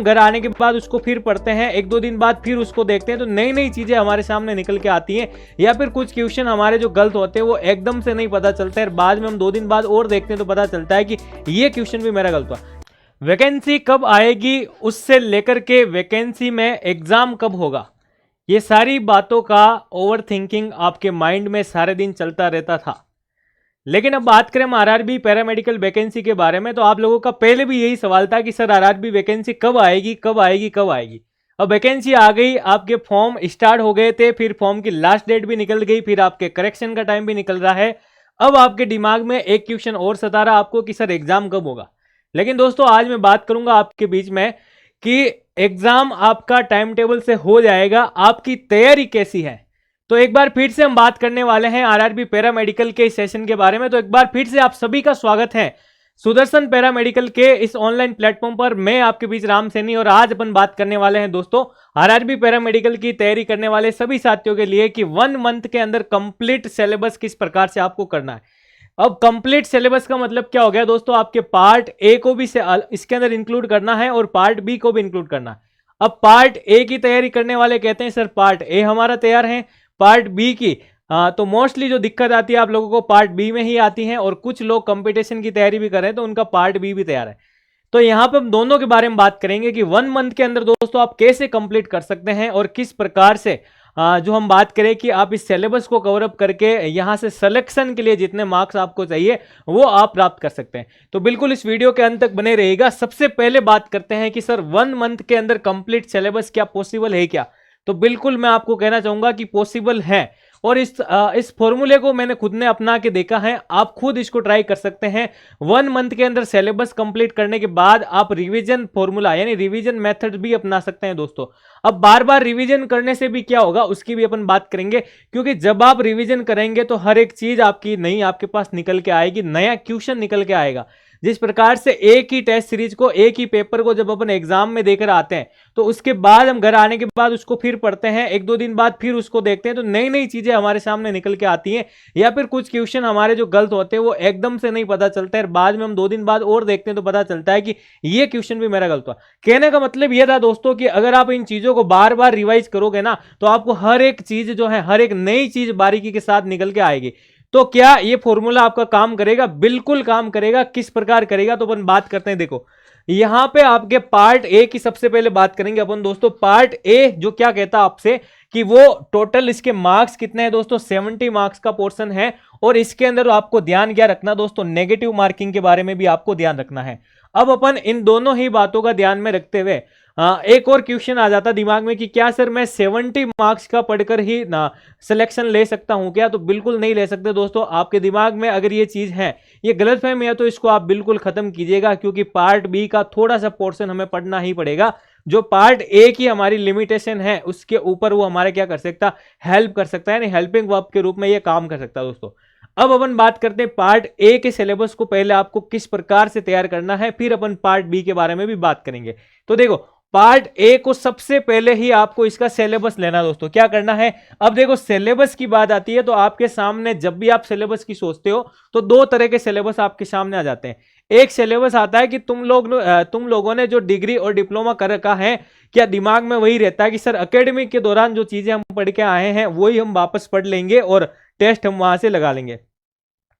घर आने के बाद उसको फिर पढ़ते हैं, एक दो दिन बाद फिर उसको देखते हैं तो नई नई चीजें हमारे सामने निकल के आती हैं, या फिर कुछ क्वेश्चन हमारे जो गलत होते हैं वो एकदम से नहीं पता चलता है, बाद में हम 2 दिन बाद और देखते हैं तो पता चलता है कि ये क्वेश्चन भी मेरा गलत हुआ। वैकेंसी कब आएगी उससे लेकर के वैकेंसी में एग्जाम कब होगा, ये सारी बातों का ओवर थिंकिंग आपके माइंड में सारे दिन चलता रहता था। लेकिन अब बात करें हम आरआरबी पैरामेडिकल वैकेंसी के बारे में, तो आप लोगों का पहले भी यही सवाल था कि सर आरआरबी वैकेंसी कब आएगी कब आएगी कब आएगी। अब वैकेंसी आ गई, आपके फॉर्म स्टार्ट हो गए थे, फिर फॉर्म की लास्ट डेट भी निकल गई, फिर आपके करेक्शन का टाइम भी निकल रहा है। अब आपके दिमाग में एक क्वेश्चन और सता रहा आपको कि सर एग्जाम कब होगा। लेकिन दोस्तों आज मैं बात करूंगा आपके बीच में कि एग्जाम आपका टाइम टेबल से हो जाएगा, आपकी तैयारी कैसी है। तो एक बार फिर से हम बात करने वाले हैं आरआरबी पैरामेडिकल के इस सेशन के बारे में। तो एक बार फिर से आप सभी का स्वागत है सुदर्शन पैरामेडिकल के इस ऑनलाइन प्लेटफॉर्म पर। मैं आपके बीच राम सैनी, और आज अपन बात करने वाले हैं दोस्तों आरआरबी पैरामेडिकल की तैयारी करने वाले सभी साथियों के लिए कि 1 मंथ के अंदर कंप्लीट सिलेबस किस प्रकार से आपको करना है। अब कंप्लीट सिलेबस का मतलब क्या हो गया दोस्तों, आपके पार्ट ए को भी इसके अंदर इंक्लूड करना है और पार्ट बी को भी इंक्लूड करना है। अब पार्ट ए की तैयारी करने वाले कहते हैं सर पार्ट ए हमारा तैयार है, पार्ट बी की तो मोस्टली जो दिक्कत आती है आप लोगों को पार्ट बी में ही आती है, और कुछ लोग कंपटीशन की तैयारी भी कर रहे हैं तो उनका पार्ट बी भी तैयार है। तो यहां पे हम दोनों के बारे में बात करेंगे कि 1 मंथ के अंदर दोस्तों आप कैसे कंप्लीट कर सकते हैं, और किस प्रकार से जो हम बात करें कि आप इस सिलेबस को कवर अप करके यहां से सिलेक्शन के लिए जितने मार्क्स आपको चाहिए वो आप प्राप्त कर सकते हैं। तो बिल्कुल इस वीडियो के अंत तक बने रहिएगा। सबसे पहले बात करते हैं कि सर 1 मंथ के अंदर कंप्लीट सिलेबस क्या पॉसिबल है क्या। तो बिल्कुल मैं आपको कहना चाहूंगा कि पॉसिबल है, और इस फॉर्मूले को मैंने खुद ने अपना के देखा है, आप खुद इसको ट्राई कर सकते हैं। 1 मंथ के अंदर सिलेबस कंप्लीट करने के बाद आप रिवीजन फॉर्मूला यानी रिवीजन मेथड भी अपना सकते हैं दोस्तों। अब बार बार रिवीजन करने से भी क्या होगा उसकी भी अपन बात करेंगे, क्योंकि जब आप रिवीजन करेंगे तो हर एक चीज आपकी नई आपके पास निकल के आएगी, नया क्वेश्चन निकल के आएगा। जिस प्रकार से एक ही टेस्ट सीरीज को, एक ही पेपर को जब अपन एग्जाम में देकर आते हैं तो उसके बाद हम घर आने के बाद उसको फिर पढ़ते हैं, एक दो दिन बाद फिर उसको देखते हैं तो नई नई चीजें हमारे सामने निकल के आती हैं, या फिर कुछ क्वेश्चन हमारे जो गलत होते हैं वो एकदम से नहीं पता चलता है, बाद में हम 2 दिन बाद और देखते हैं तो पता चलता है कि ये क्वेश्चन भी मेरा गलत हुआ। कहने का मतलब यह था दोस्तों कि अगर आप इन चीजों को बार बार रिवाइज करोगे ना तो आपको हर एक चीज जो है, हर एक नई चीज बारीकी के साथ निकल के आएगी। तो क्या ये फॉर्मूला आपका काम करेगा? बिल्कुल काम करेगा। किस प्रकार करेगा तो अपन बात करते हैं। देखो यहां पे आपके पार्ट ए की सबसे पहले बात करेंगे अपन दोस्तों। पार्ट ए जो क्या कहता है आपसे कि वो टोटल इसके मार्क्स कितने हैं दोस्तों, 70 मार्क्स का पोर्शन है, और इसके अंदर आपको ध्यान क्या रखना दोस्तों, नेगेटिव मार्किंग के बारे में भी आपको ध्यान रखना है। अब अपन इन दोनों ही बातों का ध्यान में रखते हुए एक और क्वेश्चन आ जाता दिमाग में कि क्या सर मैं 70 मार्क्स का पढ़कर ही ना सिलेक्शन ले सकता हूं क्या। तो बिल्कुल नहीं ले सकते दोस्तों। आपके दिमाग में अगर ये चीज है, ये गलतफहमी है, तो इसको आप बिल्कुल खत्म कीजिएगा, क्योंकि पार्ट बी का थोड़ा सा पोर्शन हमें पढ़ना ही पड़ेगा। जो पार्ट ए की हमारी लिमिटेशन है उसके ऊपर वो हमारे क्या कर सकता, हेल्प कर सकता है, यानी हेल्पिंग वर्ब के रूप में ये काम कर सकता है दोस्तों। अब अपन बात करते हैं पार्ट ए के सिलेबस को पहले आपको किस प्रकार से तैयार करना है, फिर अपन पार्ट बी के बारे में भी बात करेंगे। तो देखो पार्ट ए को सबसे पहले ही आपको इसका सिलेबस लेना दोस्तों। क्या करना है, अब देखो सिलेबस की बात आती है तो आपके सामने जब भी आप सिलेबस की सोचते हो तो 2 तरह के सिलेबस आपके सामने आ जाते हैं। एक सिलेबस आता है कि तुम लोगों ने जो डिग्री और डिप्लोमा कर रखा है, क्या दिमाग में वही रहता है कि सर एकेडमिक के दौरान जो चीजें हम पढ़ के आए हैं वही हम वापस पढ़ लेंगे और टेस्ट हम वहां से लगा लेंगे।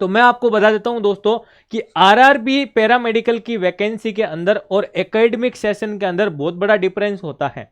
तो मैं आपको बता देता हूं दोस्तों कि आरआरबी पैरामेडिकल की वैकेंसी के अंदर और एकेडमिक सेशन के अंदर बहुत बड़ा डिफरेंस होता है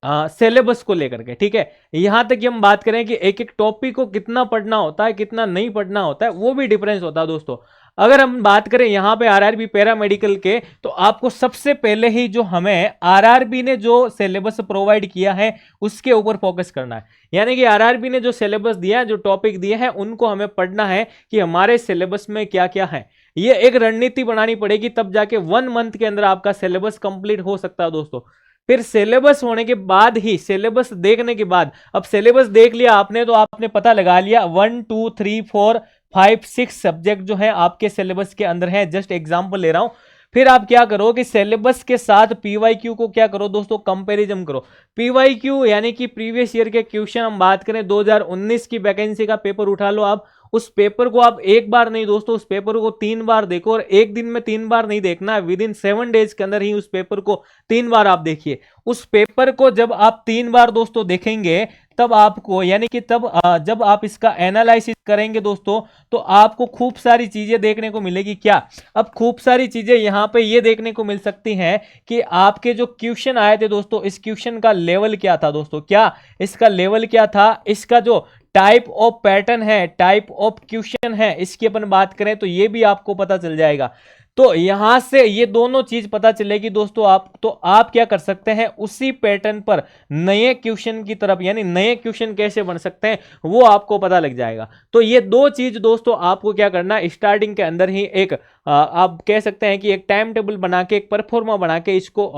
सिलेबस को लेकर के। ठीक है, यहां तक कि हम बात करें कि एक एक टॉपिक को कितना पढ़ना होता है, कितना नहीं पढ़ना होता है, वो भी डिफरेंस होता है दोस्तों। अगर हम बात करें यहां पे आरआरबी पैरामेडिकल के, तो आपको सबसे पहले ही जो हमें आरआरबी ने जो सिलेबस प्रोवाइड किया है उसके ऊपर फोकस करना है। यानी कि आरआरबी ने जो सिलेबस दिया है, जो टॉपिक दिए हैं, उनको हमें पढ़ना है कि हमारे सिलेबस में क्या क्या है। ये एक रणनीति बनानी पड़ेगी, तब जाके 1 मंथ के अंदर आपका सिलेबस कंप्लीट हो सकता है दोस्तों। फिर सिलेबस होने के बाद ही, सिलेबस देखने के बाद, अब सिलेबस देख लिया आपने तो आपने पता लगा लिया 1 2 3 4 5 6 सब्जेक्ट जो है आपके सिलेबस के अंदर है। जस्ट एग्जांपल ले रहा हूं। फिर आप क्या करो कि सिलेबस के साथ पीवाईक्यू को क्या करो दोस्तों, कंपैरिजन करो। पीवाईक्यू यानी कि प्रीवियस ईयर के क्वेश्चन, हम बात करें 2019 की वैकेंसी का पेपर उठा लो आप, उस पेपर को आप एक बार नहीं दोस्तों, उस पेपर को 3 बार देखो, और एक दिन में 3 बार नहीं देखना है, विद इन 7 डेज के अंदर ही उस पेपर को 3 बार आप देखिए। उस पेपर को जब आप 3 बार दोस्तों देखेंगे, तब आपको यानी कि तब जब आप इसका एनालिसिस करेंगे दोस्तों, तो आपको खूब सारी चीजें देखने को मिलेगी। क्या? अब खूब सारी चीजें यहां पे ये देखने को मिल सकती हैं कि आपके जो क्वेश्चन आए थे दोस्तों, इस क्वेश्चन का लेवल क्या था दोस्तों, क्या इसका लेवल क्या था, इसका जो टाइप ऑफ पैटर्न है, टाइप ऑफ क्वेश्चन है, इसकी अपन बात करें तो ये भी आपको पता चल जाएगा। तो यहां से ये दोनों चीज पता चलेगी दोस्तों आप, तो आप क्या कर सकते हैं, उसी पैटर्न पर नए क्वेश्चन की तरफ, यानी नए क्वेश्चन कैसे बन सकते हैं वो आपको पता लग जाएगा। तो ये दो चीज दोस्तों आपको क्या करना है, स्टार्टिंग के अंदर ही एक आप कह सकते हैं कि एक टाइम टेबल बना के, एक परफॉर्मा बना के इसको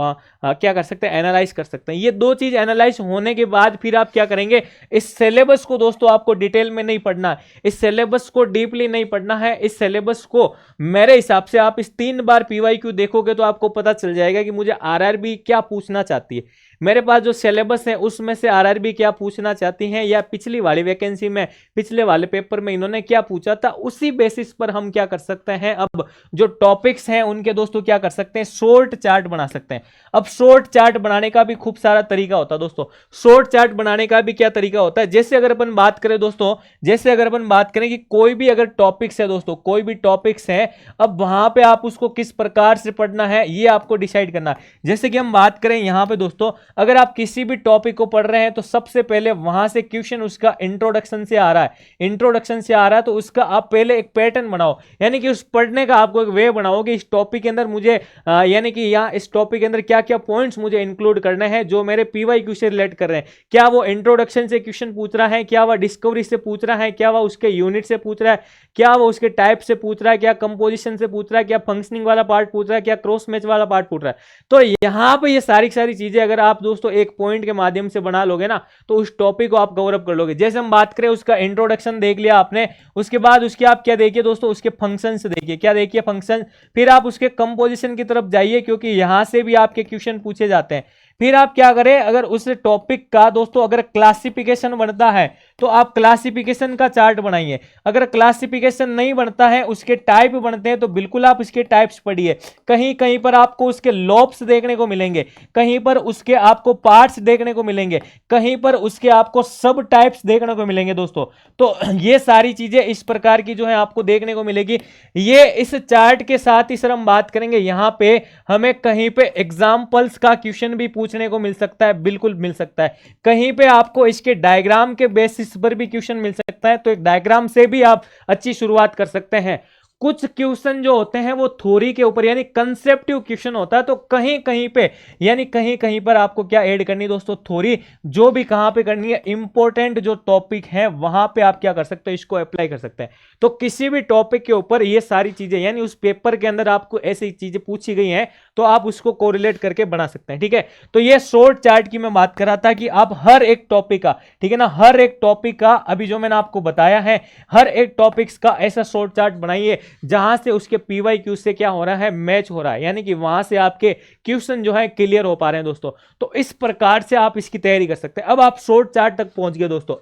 क्या कर सकते हैं, एनालाइज कर सकते हैं। ये दो चीज एनालाइज होने के बाद फिर आप क्या करेंगे, इस सिलेबस को दोस्तों आपको डिटेल में नहीं पढ़ना है, इस सिलेबस को डीपली नहीं पढ़ना है। इस सिलेबस को मेरे हिसाब से आप इस 3 बार पीवाईक्यू देखोगे तो आपको पता चल जाएगा कि मुझे आरआरबी क्या पूछना चाहती है। मेरे पास जो सिलेबस है उसमें से आरआरबी क्या पूछना चाहती हैं, या पिछली वाली वैकेंसी में, पिछले वाले पेपर में इन्होंने क्या पूछा था, उसी बेसिस पर हम क्या कर सकते हैं, अब जो टॉपिक्स हैं उनके दोस्तों क्या कर सकते हैं, शॉर्ट चार्ट बना सकते हैं। अब शॉर्ट चार्ट बनाने का भी खूब सारा तरीका होता है दोस्तों। शॉर्ट चार्ट बनाने का भी क्या तरीका होता है, जैसे अगर अपन बात करें दोस्तों, जैसे अगर अपन बात करें कि कोई भी अगर टॉपिक्स है दोस्तों, कोई भी टॉपिक्स है, अब वहां पे आप उसको किस प्रकार से पढ़ना है ये आपको डिसाइड करना है। जैसे कि हम बात करें यहां पे दोस्तों, अगर आप किसी भी टॉपिक को पढ़ रहे हैं तो सबसे पहले वहां से क्वेश्चन उसका इंट्रोडक्शन से आ रहा है, इंट्रोडक्शन से आ रहा है, तो उसका आप पहले एक पैटर्न बनाओ, यानी कि उस पढ़ने का आपको एक वे बनाओ कि इस टॉपिक के अंदर मुझे यानी कि यहाँ इस टॉपिक के अंदर क्या क्या पॉइंट्स मुझे इंक्लूड करने हैं जो मेरे पीवाईक्यू से रिलेट कर रहे हैं। क्या वो इंट्रोडक्शन से क्वेश्चन पूछ रहा है, क्या वह डिस्कवरी से पूछ रहा है, क्या वह उसके यूनिट से पूछ रहा है, क्या वो उसके टाइप से पूछ रहा है, क्या कंपोजिशन से पूछ रहा है, क्या फंक्शनिंग वाला पार्ट पूछ रहा है, क्या क्रॉस मैच वाला पार्ट पूछ रहा है। तो यहां पे ये सारी चीजें अगर आप दोस्तों एक पॉइंट के माध्यम से बना लोगे ना, तो उस टॉपिक को आप कवर अप कर लोगे। जैसे हम बात करें, उसका इंट्रोडक्शन देख लिया आपने, उसके बाद उसके आप क्या देखिए दोस्तों, उसके फंक्शंस देखिए, क्या देखिए, फंक्शन। फिर आप उसके कंपोजिशन की तरफ जाइए, क्योंकि यहां से भी आपके क्वेश्चन पूछे जाते हैं। फिर आप क्या करें, अगर उस टॉपिक का दोस्तों अगर क्लासिफिकेशन बनता है तो आप क्लासिफिकेशन का चार्ट बनाइए। अगर क्लासिफिकेशन नहीं बनता है, उसके टाइप बनते हैं, तो बिल्कुल आप उसके टाइप्स पढ़िए। कहीं कहीं पर आपको उसके लॉब्स देखने को मिलेंगे, कहीं पर उसके आपको पार्ट्स देखने को मिलेंगे, कहीं पर उसके आपको सब टाइप्स देखने को मिलेंगे दोस्तों। तो ये सारी चीजें इस प्रकार की जो है आपको देखने को मिलेगी। ये इस चार्ट के साथ ही सर हम बात करेंगे, यहां पे हमें कहीं पे एग्जांपल्स का क्वेश्चन भी पूछने को मिल सकता है, बिल्कुल मिल सकता है। कहीं पे आपको इसके डायग्राम के बेसिस पर भी क्वेश्चन मिल सकता है, तो एक डायग्राम से भी आप अच्छी शुरुआत कर सकते हैं। कुछ क्वेश्चन जो होते हैं वो थ्योरी के ऊपर यानी कंसेप्टिव क्वेश्चन होता है, तो कहीं कहीं पे यानी कहीं कहीं पर आपको क्या ऐड करनी है दोस्तों, थ्योरी। जो भी कहां पे करनी है, इंपॉर्टेंट जो टॉपिक है वहां पे आप क्या कर सकते हो, इसको अप्लाई कर सकते हैं। तो किसी भी टॉपिक के ऊपर ये सारी चीजें, यानी उस पेपर के अंदर आपको ऐसी चीजें पूछी गई हैं, तो आप उसको कोरिलेट करके बना सकते हैं। ठीक है, तो ये शॉर्ट चार्ट की मैं बात कर रहा था कि आप हर एक टॉपिक का, ठीक है ना, हर एक टॉपिक का अभी जो मैंने आपको बताया है, हर एक टॉपिक्स का ऐसा शॉर्ट चार्ट बनाइए जहां से उसके पीवाईक्यू से क्या हो रहा है, मैच हो रहा है, यानी कि वहां से आपके क्वेश्चन जो है क्लियर हो पा रहे हैं दोस्तों। तो इस प्रकार से आप इसकी तैयारी कर सकते हैं। अब आप शॉर्ट चार्ट तक पहुंच गए दोस्तों।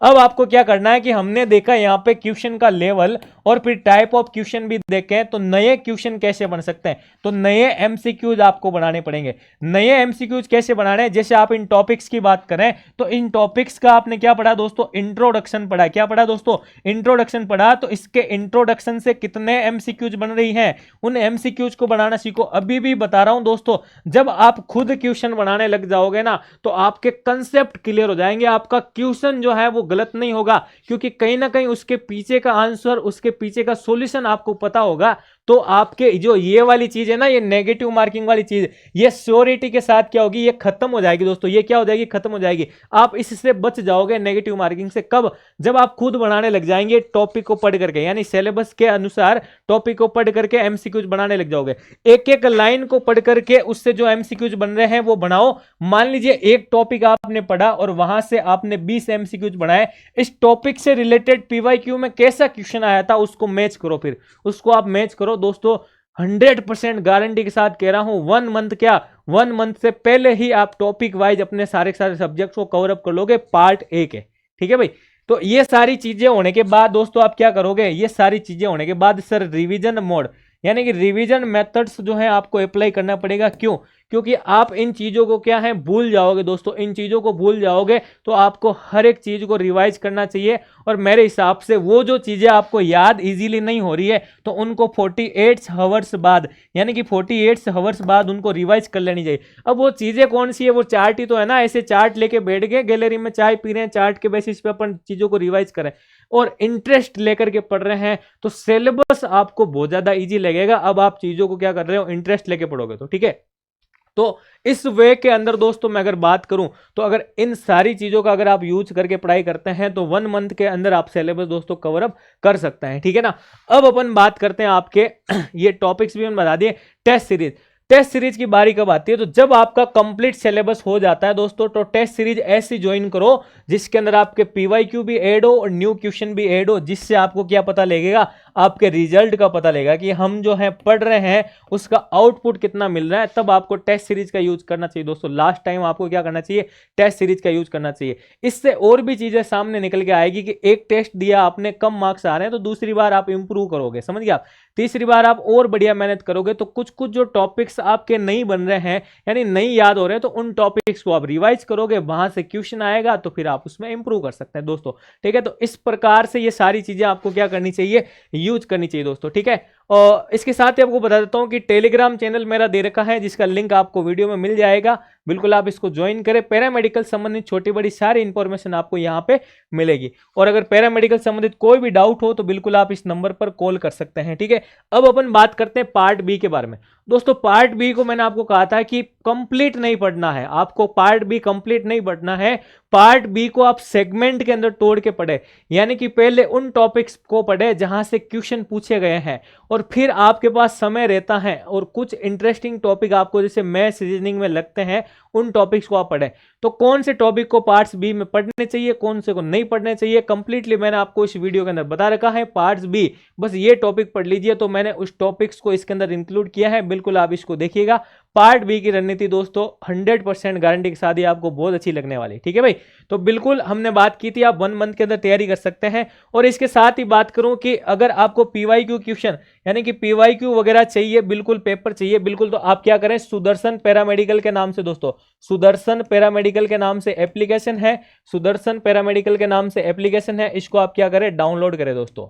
अब आपको क्या करना है कि हमने देखा यहां पे क्वेश्चन का लेवल और फिर टाइप ऑफ क्वेश्चन भी देखे, तो नए क्वेश्चन कैसे बन सकते हैं, तो नए एमसीक्यूज आपको बनाने पड़ेंगे। नए एमसीक्यूज कैसे बनाने हैं, जैसे आप इन टॉपिक्स की बात करें तो इन टॉपिक्स का आपने क्या पढ़ा दोस्तों, इंट्रोडक्शन पढ़ा। क्या पढ़ा दोस्तों, इंट्रोडक्शन पढ़ा। तो इसके इंट्रोडक्शन से कितने एमसीक्यूज बन रही हैं, उन एमसीक्यूज को बनाना सीखो। अभी भी बता रहा हूं दोस्तों, जब आप खुद क्वेश्चन बनाने लग जाओगे ना, तो आपके कंसेप्ट क्लियर हो जाएंगे, आपका क्वेश्चन जो है वो गलत नहीं होगा, क्योंकि कहीं ना कहीं उसके पीछे का आंसर, उसके पीछे का सॉल्यूशन आपको पता होगा। तो आपके जो ये वाली चीज है ना, ये नेगेटिव मार्किंग वाली चीज, ये श्योरिटी के साथ क्या होगी, ये खत्म हो जाएगी दोस्तों। ये क्या हो जाएगी, खत्म हो जाएगी। आप इससे बच जाओगे नेगेटिव मार्किंग से। कब, जब आप खुद बनाने लग जाएंगे टॉपिक को पढ़ करके, यानी सिलेबस के अनुसार टॉपिक को पढ़ करके एमसीक्यूज बनाने लग जाओगे। एक एक लाइन को पढ़ करके उससे जो एमसीक्यूज बन रहे हैं वो बनाओ। मान लीजिए एक टॉपिक आपने पढ़ा और वहां से आपने 20 एमसीक्यूज बनाए, इस टॉपिक से रिलेटेड पीवाईक्यू में कैसा क्वेश्चन आया था उसको मैच करो, फिर उसको आप मैच करो दोस्तों। 100% गारंटी के साथ कह रहा हूं, 1 मंथ क्या, 1 मंथ से पहले ही आप टॉपिक वाइज अपने सारे सब्जेक्ट्स को कवर अप कर लोगे। पार्ट 1 है, ठीक है भाई। तो ये सारी चीजें होने के बाद दोस्तों आप क्या करोगे, ये सारी चीजें होने के बाद सर रिवीजन मोड यानी कि रिवीजन मेथड्स जो है आपको अप्लाई करना पड़ेगा। क्यों? क्योंकि आप इन चीजों को क्या है भूल जाओगे दोस्तों, इन चीजों को भूल जाओगे तो आपको हर एक चीज को रिवाइज करना चाहिए। और मेरे हिसाब से वो जो चीजें आपको याद इजीली नहीं हो रही है तो उनको 48 आवर्स बाद यानी कि 48 आवर्स बाद उनको रिवाइज कर लेनी चाहिए। अब वो चीजें कौन सी है, वो चार्ट ही तो है ना, ऐसे चार्ट लेके बैठ गए गैलरी में चाय पी रहे हैं, चार्ट के बेसिस पे अपन चीजों को रिवाइज करें और इंटरेस्ट लेकर के पढ़ रहे हैं तो सिलेबस आपको बहुत ज्यादा इजी लगेगा। अब आप चीजों को क्या कर रहे हो, इंटरेस्ट लेके पढ़ोगे तो ठीक है। तो इस वे के अंदर दोस्तों मैं अगर बात करूं तो अगर इन सारी चीजों का अगर आप यूज करके पढ़ाई करते हैं तो 1 मंथ के अंदर आप सिलेबस दोस्तों कवर अप कर सकते हैं, ठीक है ना। अब अपन बात करते हैं आपके ये टॉपिक्स भी हम बता दिए। टेस्ट सीरीज, टेस्ट सीरीज की बारी कब आती है, तो जब आपका कंप्लीट सिलेबस हो जाता है दोस्तों तो टेस्ट सीरीज ऐसी ज्वाइन करो जिसके अंदर आपके पीवाईक्यू भी ऐड हो और न्यू क्वेश्चन भी ऐड हो, जिससे आपको क्या पता लगेगा, आपके रिजल्ट का पता लगेगा कि हम जो है पढ़ रहे हैं उसका आउटपुट कितना मिल रहा है। तब आपको टेस्ट सीरीज का यूज करना चाहिए दोस्तों। लास्ट टाइम आपको क्या करना चाहिए, टेस्ट सीरीज का यूज करना चाहिए। इससे और भी चीजें सामने निकल के आएगी कि एक टेस्ट दिया आपने, कम मार्क्स आ रहे हैं तो दूसरी बार आप इंप्रूव करोगे, समझ गए आप, तीसरी बार आप और बढ़िया मेहनत करोगे तो कुछ कुछ जो टॉपिक्स आपके नहीं बन रहे हैं यानी नहीं याद हो रहे हैं तो उन टॉपिक्स को आप रिवाइज करोगे, वहां से क्वेश्चन आएगा तो फिर आप उसमें इंप्रूव कर सकते हैं दोस्तों, ठीक है। तो इस प्रकार से ये सारी चीजें आपको क्या करनी चाहिए, यूज करनी चाहिए दोस्तों, ठीक है। और इसके साथ ही आपको बता देता हूं कि टेलीग्राम चैनल मेरा दे रखा है जिसका लिंक आपको वीडियो में मिल जाएगा, बिल्कुल आप इसको ज्वाइन करें। पैरामेडिकल संबंधित छोटी बड़ी सारी इंफॉर्मेशन आपको यहां पे मिलेगी और अगर पैरामेडिकल संबंधित कोई भी डाउट हो तो बिल्कुल आप इस नंबर पर कॉल कर सकते हैं, ठीक है। अब अपन बात करते हैं पार्ट बी के बारे में दोस्तों। पार्ट बी को मैंने आपको कहा था कि कंप्लीट नहीं पढ़ना है, आपको पार्ट बी कंप्लीट नहीं पढ़ना है। पार्ट बी को आप सेगमेंट के अंदर तोड़ के पढ़े, यानी कि पहले उन टॉपिक्स को पढ़े जहां से क्वेश्चन पूछे गए हैं और फिर आपके पास समय रहता है और कुछ इंटरेस्टिंग टॉपिक आपको जैसे मैथ्स रीजनिंग में लगते हैं उन टॉपिक्स को आप पढ़ें। तो कौन से टॉपिक को पार्ट्स बी में पढ़ने चाहिए, कौन से को नहीं पढ़ने चाहिए, कंप्लीटली मैंने आपको इस वीडियो के अंदर बता रखा है। पार्ट्स बी बस ये टॉपिक पढ़ लीजिए, तो मैंने उस टॉपिक्स को इसके अंदर इंक्लूड किया है, बिल्कुल आप इसको देखिएगा। पार्ट बी की रणनीति दोस्तों 100% गारंटी के साथ ही आपको बहुत अच्छी लगने वाली, ठीक है भाई। तो बिल्कुल हमने बात की थी, आप 1 मंथ के अंदर तैयारी कर सकते हैं। और इसके साथ ही बात करूं कि अगर आपको पीवाईक्यू क्वेश्चन यानी कि पीवाईक्यू वगैरह चाहिए, बिल्कुल पेपर चाहिए बिल्कुल, तो आप क्या करें, सुदर्शन पैरामेडिकल के नाम से दोस्तों, सुदर्शन पैरामेडिकल के नाम से एप्लीकेशन है, सुदर्शन पैरामेडिकल के नाम से एप्लीकेशन है, इसको आप क्या करें, डाउनलोड करें दोस्तों,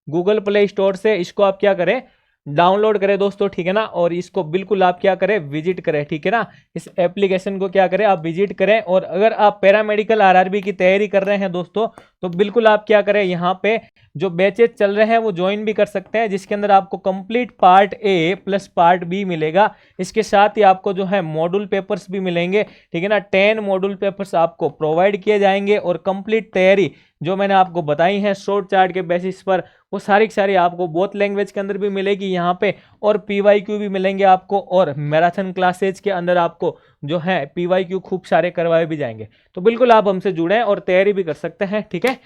गूगल प्ले स्टोर से इसको आप क्या करें, डाउनलोड करें दोस्तों, ठीक है ना। और इसको बिल्कुल आप क्या करें, विजिट करें, ठीक है ना। इस एप्लीकेशन को क्या करें, आप विजिट करें। और अगर आप पैरामेडिकल आरआरबी की तैयारी कर रहे हैं दोस्तों तो बिल्कुल आप क्या करें, यहाँ पे जो बैचेज चल रहे हैं वो ज्वाइन भी कर सकते हैं, जिसके अंदर आपको complete part A plus part B मिलेगा। इसके साथ ही आपको जो है मॉड्यूल पेपर्स भी मिलेंगे, ठीक है ना। 10 मॉड्यूल पेपर्स आपको प्रोवाइड किए जाएंगे और कंप्लीट तैयारी जो मैंने आपको बताई है शॉर्ट चार्ट के बेसिस पर, वो सारी की सारी आपको बहुत लैंग्वेज के अंदर भी मिलेगी यहाँ पे, और पीवाईक्यू भी मिलेंगे आपको, और मैराथन क्लासेज के अंदर आपको जो है पीवाईक्यू खूब सारे करवाए भी जाएंगे। तो बिल्कुल आप हमसे जुड़ें और तैयारी भी कर सकते हैं, ठीक है।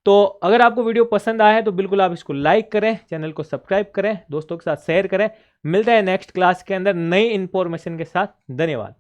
तो अगर आपको वीडियो पसंद आया है तो बिल्कुल आप इसको लाइक करें, चैनल को सब्सक्राइब करें, दोस्तों के साथ शेयर करें। मिलते हैं नेक्स्ट क्लास के अंदर नई इंफॉर्मेशन के साथ। धन्यवाद।